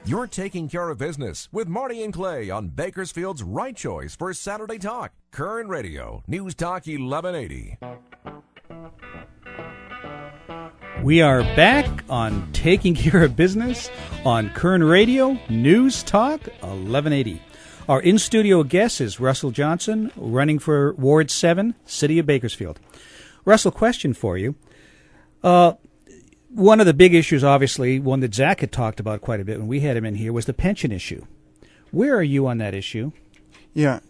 You're taking care of business with Marty and Clay on Bakersfield's right choice for Saturday Talk. Kern Radio Newstalk 1180. We are back on Taking Care of Business on Kern Radio Newstalk 1180. Our in-studio guest is Russell Johnson, running for Ward 7, City of Bakersfield. Russell, question for you. One of the big issues, obviously, one that Zach had talked about quite a bit when we had him in here, was the pension issue. Where are you on that issue? Yeah,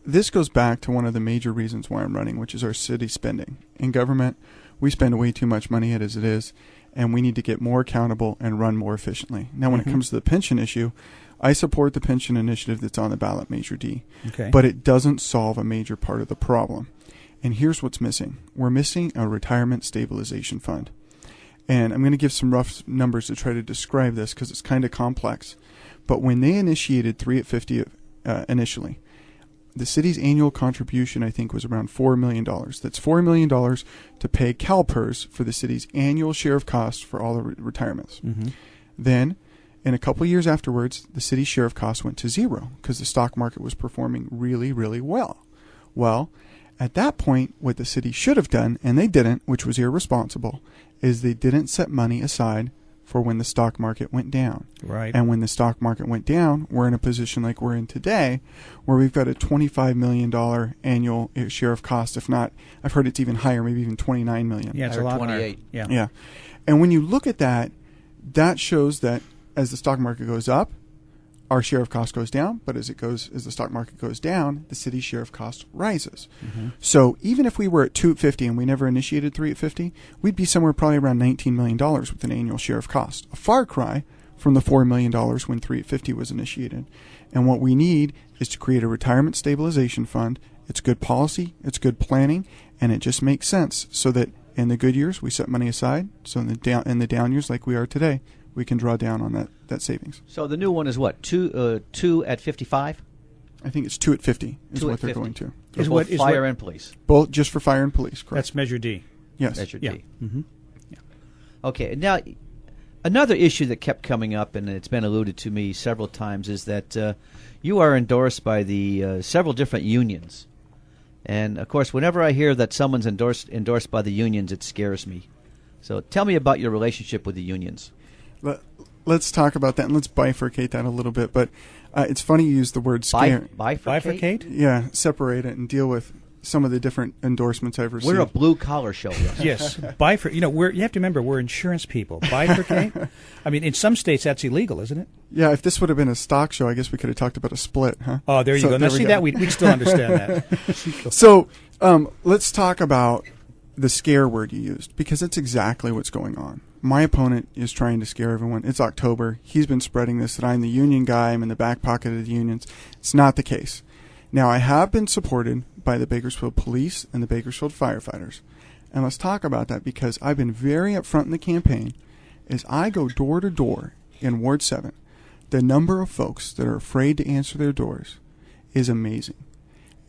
this goes back to one of the major reasons why I'm running, which is our city spending. In government, we spend way too much money as it is, and we need to get more accountable and run more efficiently. Now, when it comes to the pension issue, I support the pension initiative that's on the ballot, Major D. Okay. But it doesn't solve a major part of the problem. And here's what's missing. We're missing a retirement stabilization fund. And I'm going to give some rough numbers to try to describe this because it's kind of complex. But when they initiated 3 at 50 initially, the city's annual contribution, I think, was around $4 million. That's $4 million to pay CalPERS for the city's annual share of costs for all the retirements. Mm-hmm. Then, in a couple of years afterwards, the city's share of costs went to zero because the stock market was performing really, really well. Well, at that point, what the city should have done, and they didn't, which was irresponsible, is they didn't set money aside for when the stock market went down. Right. And when the stock market went down, we're in a position like we're in today, where we've got a $25 million annual share of cost. If not, I've heard it's even higher, maybe even $29 million. Yeah, it's a lot 28. higher. Yeah. And when you look at that, that shows that as the stock market goes up, our share of cost goes down, but as the stock market goes down, the city's share of cost rises. Mm-hmm. So even if we were at 2 at 50 and we never initiated 3 at 50, we'd be somewhere probably around $19 million with an annual share of cost. A far cry from the $4 million when 3 at 50 was initiated. And what we need is to create a retirement stabilization fund. It's good policy, it's good planning, and it just makes sense so that in the good years we set money aside, so in the down years like we are today, we can draw down on that savings. So the new one is what? 2 at 55? I think it's 2 at 50 is 2 what at they're 50. going to. For both fire and police. Both just for fire and police, correct? That's Measure D. Yes. Measure D. Yeah. Mm-hmm. Yeah. Okay. Now, another issue that kept coming up, and it's been alluded to me several times, is that you are endorsed by the several different unions. And, of course, whenever I hear that someone's endorsed by the unions, it scares me. So tell me about your relationship with the unions. Let's talk about that, and let's bifurcate that a little bit. But it's funny you use the word scare. Bifurcate? Yeah, separate it and deal with some of the different endorsements I've received. We're a blue-collar show. Yes. Bifurcate. You have to remember, we're insurance people. Bifurcate? I mean, in some states, that's illegal, isn't it? Yeah, if this would have been a stock show, I guess we could have talked about a split, huh? Oh, there you go. Now, see that? We'd still understand that. So let's talk about the scare word you used, because that's exactly what's going on. My opponent is trying to scare everyone. It's October. He's been spreading this, that I'm the union guy. I'm in the back pocket of the unions. It's not the case. Now, I have been supported by the Bakersfield Police and the Bakersfield Firefighters. And let's talk about that, because I've been very upfront in the campaign. As I go door to door in Ward 7, the number of folks that are afraid to answer their doors is amazing.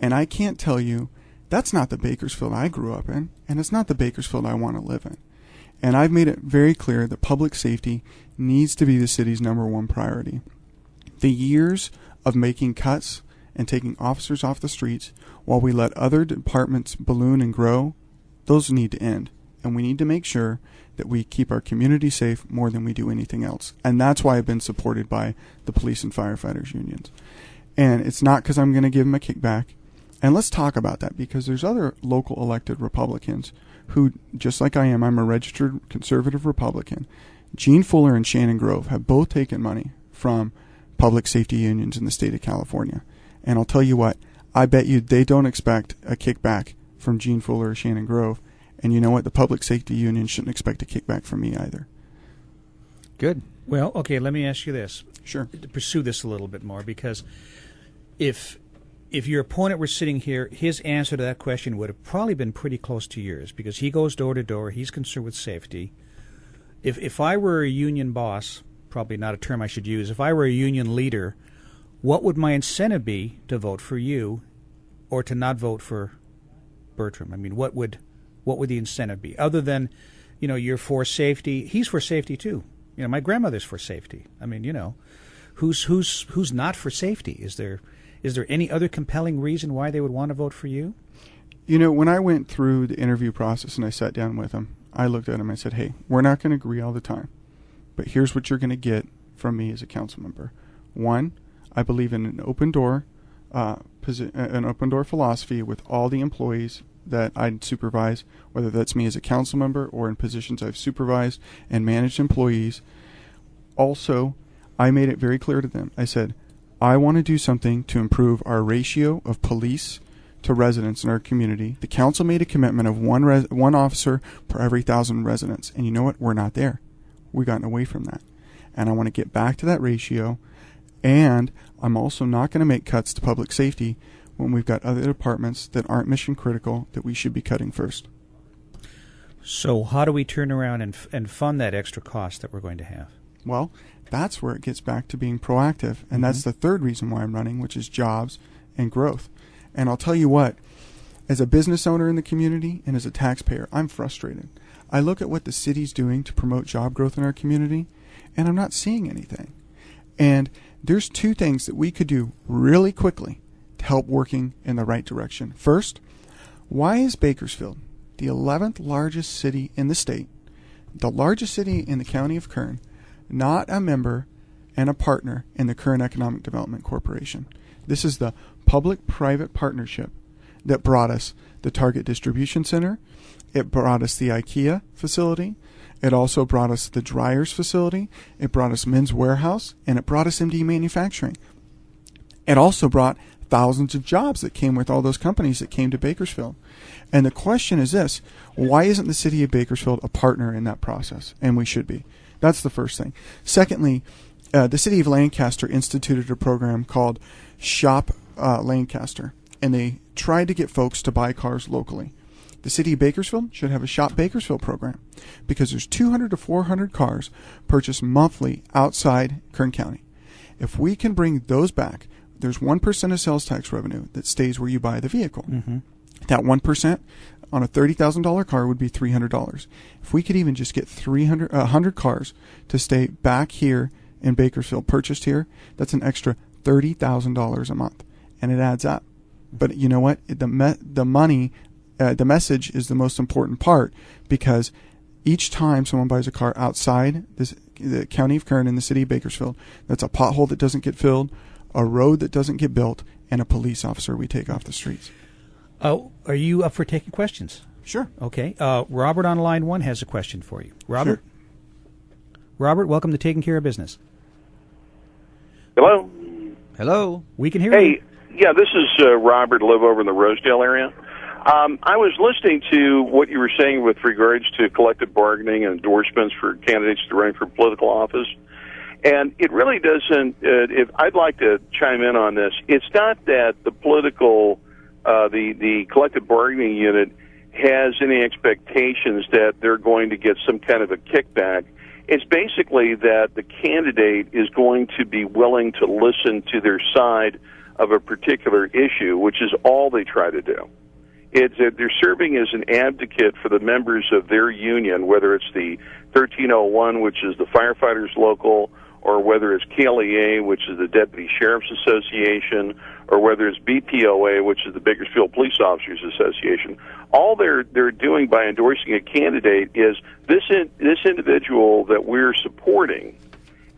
And I can't tell you, that's not the Bakersfield I grew up in, and it's not the Bakersfield I want to live in. And I've made it very clear that public safety needs to be the city's number one priority. The years of making cuts and taking officers off the streets while we let other departments balloon and grow, those need to end. And we need to make sure that we keep our community safe more than we do anything else. And that's why I've been supported by the police and firefighters unions. And it's not because I'm going to give them a kickback. And let's talk about that, because there's other local elected Republicans who, just like I am, I'm a registered conservative Republican. Gene Fuller and Shannon Grove have both taken money from public safety unions in the state of California. And I'll tell you what, I bet you they don't expect a kickback from Gene Fuller or Shannon Grove. And you know what? The public safety union shouldn't expect a kickback from me either. Good. Well, okay, let me ask you this. Sure. To pursue this a little bit more, because if your opponent were sitting here, his answer to that question would have probably been pretty close to yours, because he goes door to door, he's concerned with safety. If I were a union boss, probably not a term I should use, if I were a union leader, what would my incentive be to vote for you or to not vote for Bertram? I mean, what would the incentive be? Other than, you're for safety. He's for safety too. My grandmother's for safety. I mean, who's not for safety? Is there any other compelling reason why they would want to vote for you? When I went through the interview process and I sat down with them, I looked at them and I said, hey, we're not going to agree all the time, but here's what you're going to get from me as a council member. One, I believe in an open door philosophy with all the employees that I supervise, whether that's me as a council member or in positions I've supervised and managed employees. Also, I made it very clear to them. I said, I want to do something to improve our ratio of police to residents in our community. The council made a commitment of one officer per every 1,000 residents. And you know what? We're not there. We've gotten away from that. And I want to get back to that ratio. And I'm also not going to make cuts to public safety when we've got other departments that aren't mission critical that we should be cutting first. So how do we turn around and fund that extra cost that we're going to have? Well, that's where it gets back to being proactive. And that's the third reason why I'm running, which is jobs and growth. And I'll tell you what, as a business owner in the community and as a taxpayer, I'm frustrated. I look at what the city's doing to promote job growth in our community, and I'm not seeing anything. And there's two things that we could do really quickly to help working in the right direction. First, why is Bakersfield, the 11th largest city in the state, the largest city in the county of Kern, not a member and a partner in the Kern Economic Development Corporation? This is the public-private partnership that brought us the Target Distribution Center. It brought us the IKEA facility. It also brought us the Dryers facility. It brought us Men's Warehouse, and it brought us MD Manufacturing. It also brought thousands of jobs that came with all those companies that came to Bakersfield. And the question is this: why isn't the city of Bakersfield a partner in that process? And we should be. That's the first thing. Secondly, the city of Lancaster instituted a program called Shop Lancaster, and they tried to get folks to buy cars locally. The city of Bakersfield should have a Shop Bakersfield program because there's 200 to 400 cars purchased monthly outside Kern County. If we can bring those back, there's 1% of sales tax revenue that stays where you buy the vehicle. Mm-hmm. That 1% on a $30,000 car would be $300. If we could even just get 100 cars to stay back here in Bakersfield, purchased here, that's an extra $30,000 a month, and it adds up. But you know what? The money, the message is the most important part, because each time someone buys a car outside the county of Kern and the city of Bakersfield, that's a pothole that doesn't get filled, a road that doesn't get built, and a police officer we take off the streets. Oh, are you up for taking questions? Sure. Okay. Robert on line 1 has a question for you. Robert? Sure. Robert, welcome to Taking Care of Business. Hello? Hello. We can hear you. Hey, yeah, this is Robert, live over in the Rosedale area. I was listening to what you were saying with regards to collective bargaining and endorsements for candidates to run for political office. And it really doesn't, if I'd like to chime in on this, it's not that the political, the collective bargaining unit has any expectations that they're going to get some kind of a kickback. It's basically that the candidate is going to be willing to listen to their side of a particular issue, which is all they try to do. It's they're serving as an advocate for the members of their union, whether it's the 1301, which is the firefighters local, or whether it's KLEA, which is the Deputy Sheriff's Association, or whether it's BPOA, which is the Bakersfield Police Officers Association. All they're doing by endorsing a candidate is this individual that we're supporting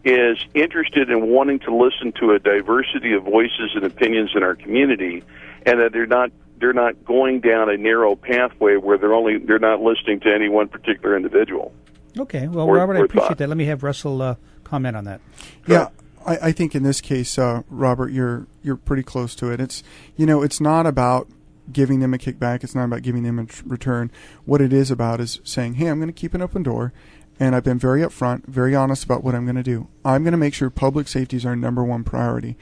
is interested in wanting to listen to a diversity of voices and opinions in our community, and that they're not going down a narrow pathway where they're not listening to any one particular individual. Okay, well, Robert, I appreciate that. Let me have Russell comment on that. Yeah, I think in this case, Robert, you're pretty close to it. It's not about giving them a kickback. It's not about giving them a return. What it is about is saying, hey, I'm going to keep an open door, and I've been very upfront, very honest about what I'm going to do. I'm going to make sure public safety is our number one priority.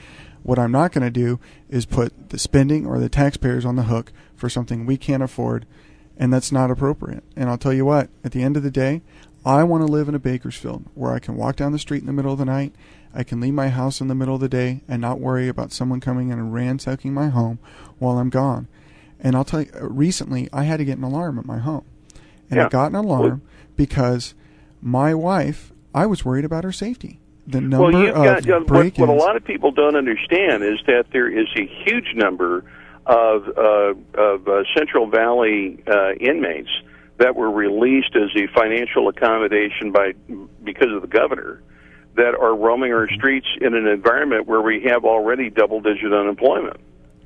What I'm not going to do is put the spending or the taxpayers on the hook for something we can't afford, and that's not appropriate. And I'll tell you what, at the end of the day, I want to live in a Bakersfield where I can walk down the street in the middle of the night, I can leave my house in the middle of the day and not worry about someone coming in and ransacking my home while I'm gone. And I'll tell you, recently I had to get an alarm at my home. And I got an alarm because my wife I was worried about her safety. The Well, number you've got, of break-ins. what a lot of people don't understand is that there is a huge number of Central Valley inmates that were released as a financial accommodation because of the governor that are roaming our streets in an environment where we have already double-digit unemployment.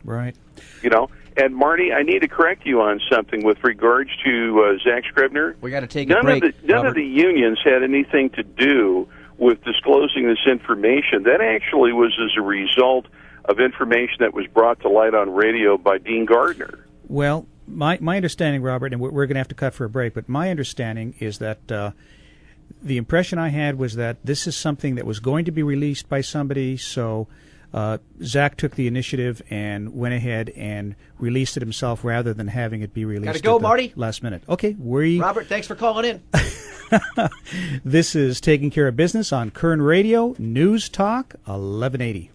Right. You know, and Marty, I need to correct you on something with regards to Zach Scribner. We got to take a break. None of the unions had anything to do with disclosing this information. That actually was as a result of information that was brought to light on radio by Dean Gardner. Well, my understanding, Robert, and we're going to have to cut for a break, but my understanding is that the impression I had was that this is something that was going to be released by somebody, so Zach took the initiative and went ahead and released it himself rather than having it be released Gotta go, at the Marty. last minute. Okay, Robert, thanks for calling in. This is Taking Care of Business on Kern Radio Newstalk 1180.